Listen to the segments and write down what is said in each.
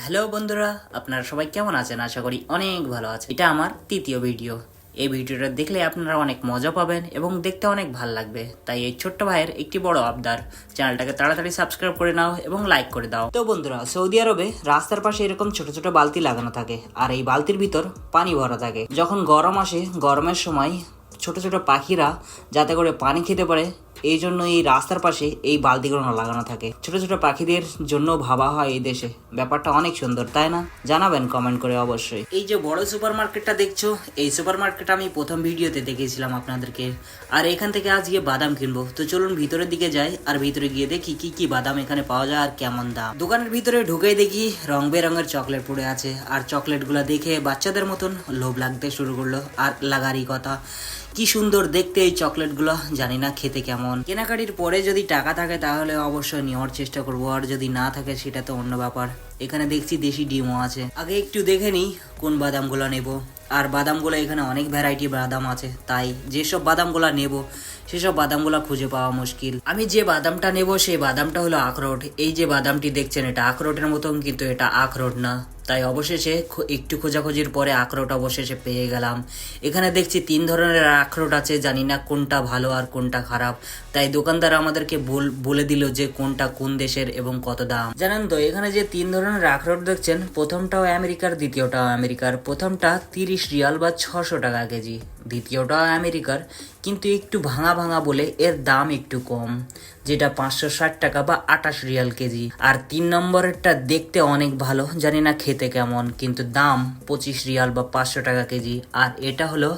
Hello বন্ধুরা, আপনারা সবাই কেমন আছেন? আশা করি অনেক ভালো আছে। এটা আমার তৃতীয় ভিডিও। এই ভিডিওটা দেখলে আপনারা অনেক মজা পাবেন এবং দেখতে অনেক ভালো লাগবে। তাই এই ছোট্ট ভাইয়ের একটি বড় আবদার, চ্যানেলটাকে তাড়াতাড়ি সাবস্ক্রাইব করে নাও এবং লাইক করে দাও। তো বন্ধুরা, সৌদি আরবে রাস্তার পাশে এরকম ছোট ছোট বালতি লাগানো থাকে, আর এই বালতির ভিতর পানি ভরা থাকে। যখন গরম আসে, গরমের সময় ছোট ছোট পাখিরা যাতে করে পানি খেতে পারে, এই জন্য এই রাস্তার পাশে এই বালতিগুলো লাগানো থাকে। ছোট ছোট পাখিদের জন্য ভাবা হয় এই দেশে। ব্যাপারটা অনেক সুন্দর, তাই না? জানাবেন কমেন্ট করে অবশ্যই। এই যে বড় সুপার মার্কেটটা দেখছো, এই সুপার মার্কেটটা আমি প্রথম ভিডিওতে দেখিয়েছিলাম আপনাদেরকে। আর এখান থেকে আজ গিয়ে বাদাম কিনবো। তো চলুন ভিতরের দিকে যাই, আর ভিতরে গিয়ে দেখি কি কি বাদাম এখানে পাওয়া যায় আর কেমন দাম। দোকানের ভিতরে ঢুকেই দেখি রং বেরঙের চকলেট পড়ে আছে, আর চকলেটগুলো দেখে বাচ্চাদের মতন লোভ লাগতে শুরু করলো। আর লাগারই কথা, কি সুন্দর দেখতে এই চকলেটগুলো, জানি না খেতে কেমন। কেনাকাটির পরে যদি টাকা থাকে তাহলে অবশ্যই নেওয়ার চেষ্টা করবো, আর যদি না থাকে সেটা তো অন্য ব্যাপার। এখানে দেখছি দেশি ডিমও আছে। আগে একটু দেখে নিই কোন বাদামগুলো নেব। আর বাদামগুলো এখানে অনেক ভ্যারাইটি বাদাম আছে, তাই যেসব বাদামগুলো নেব সেসব বাদামগুলো খুঁজে পাওয়া মুশকিল। আমি যে বাদামটা নেব সেই বাদামটা হলো আখরোট। এই যে বাদামটি দেখছেন, এটা আখরোটের মতন, কিন্তু এটা আখরোট না। তাই অবশেষে একটু খোঁজাখুঁজির পরে আখরোট অবশেষে পেয়ে গেলাম। এখানে দেখছি 3 ধরনের আখরোট আছে, জানি না কোনটা ভালো আর কোনটা খারাপ। তাই দোকানদার আমাদেরকে বলে দিল যে কোনটা কোন দেশের এবং কত দাম। জানেন তো, এখানে যে 3 ধরনের আখরোট দেখছেন, প্রথমটাও আমেরিকার, দ্বিতীয়টাও আমেরিকার। প্রথমটা 30 রিয়াল বা 600 টাকা কেজি, দ্বিতীয়টাও আমেরিকার, কিন্তু একটু ভাঙা ভাঙা বলে এর দাম একটু কম, যেটা 560 টাকা বা 28 রিয়াল কেজি। আর 3 নম্বরেরটা দেখতে অনেক ভালো, জানি না খেতে কেমন, কিন্তু দাম 25 রিয়াল বা 500 টাকা কেজি। আর এটা হলো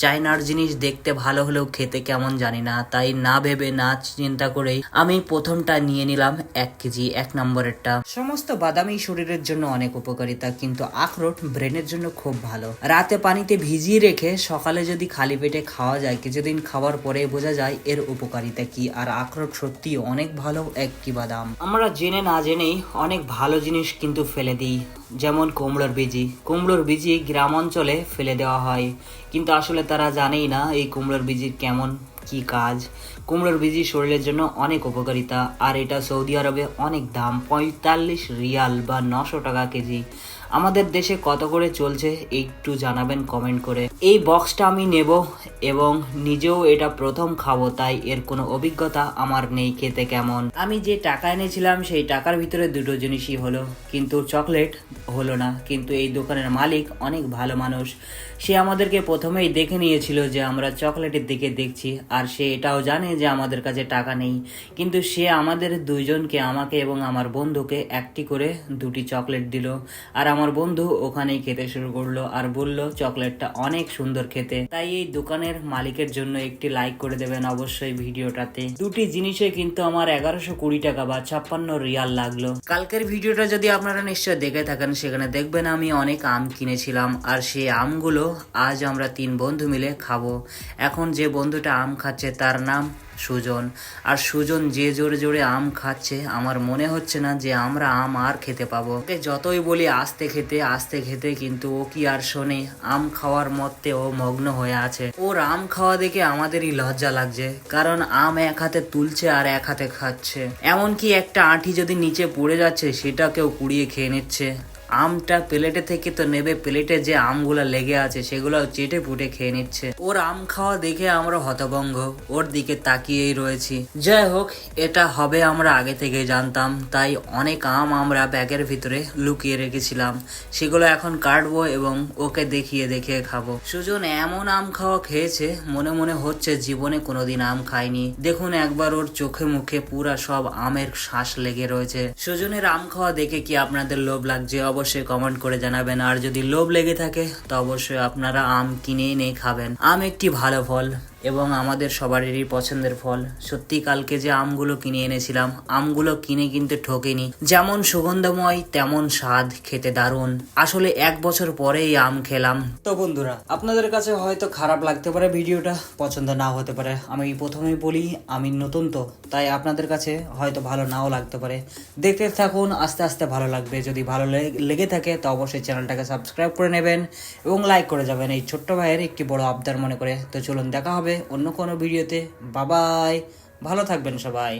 চায়নার জিনিস, দেখতে ভালো হলেও খেতে কেমন জানি না। তাই না ভেবে না চিন্তা করেই আমি প্রথমটা নিয়ে নিলাম 1 কেজি, 1 নম্বরেরটা। সমস্ত বাদামই শরীরের জন্য অনেক উপকারিতা, কিন্তু আখরোট ব্রেনের জন্য খুব ভালো। রাতে পানিতে ভিজিয়ে রেখে সকালে যদি খালি পেটে খাওয়া যায়, কিছুদিন খাওয়ার পরে বোঝা যায় এর উপকারিতা কি। আর আখরোট সত্যি অনেক ভালো একটি বাদাম। আমরা জেনে না জেনেই অনেক ভালো জিনিস কিন্তু ফেলে দিই, যেমন কুমড়োর বিজি গ্রাম অঞ্চলে ফেলে দেওয়া হয়, কিন্তু আসলে তারা জানেই না এই কুমড়োর বিজির কেমন কি কাজ। কুমড়োর বিজি শরীরের জন্য অনেক উপকারিতা, আর এটা সৌদি আরবে অনেক দাম, 45 রিয়াল বা 900 টাকা কেজি। আমাদের দেশে কত করে চলছে একটু জানাবেন কমেন্ট করে। এই বক্সটা আমি নেব এবং নিজেও এটা প্রথম খাবো, তাই এর কোনো অভিজ্ঞতা আমার নেই খেতে কেমন। আমি যে টাকা এনেছিলাম সেই টাকার ভিতরে দুটো জিনিসই হলো, কিন্তু চকলেট হলো না। কিন্তু এই দোকানের মালিক অনেক ভালো মানুষ, সে আমাদেরকে প্রথমেই দেখে নিয়েছিল যে আমরা চকলেটের দিকে দেখছি, আর সে এটাও জানে যে আমাদের কাছে টাকা নেই। কিন্তু সে আমাদের দুইজনকে, আমাকে এবং আমার বন্ধুকে একটি করে 2টি চকলেট দিল। আর আমার বন্ধু ওখানেই খেতে শুরু করলো আর বলল চকলেটটা অনেক সুন্দর খেতে। তাই এই দোকানের মালিকের জন্য একটি লাইক করে দেবেন অবশ্যই ভিডিওটাতে। 2টি জিনিসে কিন্তু আমার 1120 টাকা বা 56 রিয়াল লাগলো। কালকের ভিডিওটা যদি আপনারা নিশ্চয় দেখে থাকেন, সেখানে দেখবেন আমি অনেক আম কিনেছিলাম, আর সেই আমগুলো আজ আমরা 3 বন্ধু মিলে খাবো। এখন যে বন্ধুটা আম খাচ্ছে তার নাম সুজন। আর সুজন যে জোরে জোরে আম খাচ্ছে, আমার মনে হচ্ছে না যে আমরা আম আর খেতে পাবো। ওকে যতই বলি আস্তে খেতে, কিন্তু ও কি আর শোনে? আম খাওয়ার মধ্যে ও মগ্ন হয়ে আছে। ওর আম খাওয়া দেখে আমাদেরই লজ্জা লাগছে, কারণ আম এক হাতে তুলছে আর এক হাতে খাচ্ছে। এমনকি একটা আঁটি যদি নিচে পড়ে যাচ্ছে সেটাকেও কুড়িয়ে খেয়ে নিচ্ছে। আমটা প্লেটে থেকে তো নেবে, প্লেটে যে আমগুলা লেগে আছে সেগুলো চেটে পুটে খেয়ে নিচ্ছে। ওর আম খাওয়া দেখে আমরা হতভম্ব, ওর দিকে তাকিয়েই রয়েছি। যাই হোক, এটা হবে আমরা আগে থেকে জানতাম, তাই অনেক আম আমরা ব্যাগের ভিতরে লুকিয়ে রেখেছিলাম। সেগুলো এখন কাটবো এবং ওকে দেখিয়ে খাবো। সুজন এমন আম খাওয়া খেয়েছে, মনে মনে হচ্ছে জীবনে কোনোদিন আম খায়নি। দেখুন একবার ওর চোখে মুখে পুরা সব আমের শ্বাস লেগে রয়েছে। সুজনের আম খাওয়া দেখে কি আপনাদের লোভ লাগছে? অবশ্যই কমেন্ট করে জানাবেন। আর যদি লোভ লেগে থাকে তো অবশ্যই আপনারা আম কিনে এনে খাবেন। আম একটি ভালো ফল এবং আমাদের সবারই পছন্দের ফল। সত্যি কালকে যে আমগুলো কিনে এনেছিলাম, আমগুলো কিনে কিন্তু ঠকেনি। যেমন সুগন্ধময় তেমন স্বাদ, খেতে দারুণ। আসলে 1 বছর পরে এই আম খেলাম। তো বন্ধুরা, আপনাদের কাছে হয়তো খারাপ লাগতে পারে, ভিডিওটা পছন্দ নাও হতে পারে। আমি প্রথমেই বলি আমি নতুন, তো তাই আপনাদের কাছে হয়তো ভালো নাও লাগতে পারে। দেখতে থাকুন, আস্তে আস্তে ভালো লাগবে। যদি ভালো লেগে থাকে তো অবশ্যই চ্যানেলটাকে সাবস্ক্রাইব করে নেবেন এবং লাইক করে যাবেন, এই ছোট্ট ভাইয়ের একটি বড় আবদার মনে করে। তো চলুন দেখা হবে অন্য কোনো ভিডিওতে। বাই বাই, ভালো থাকবেন সবাই।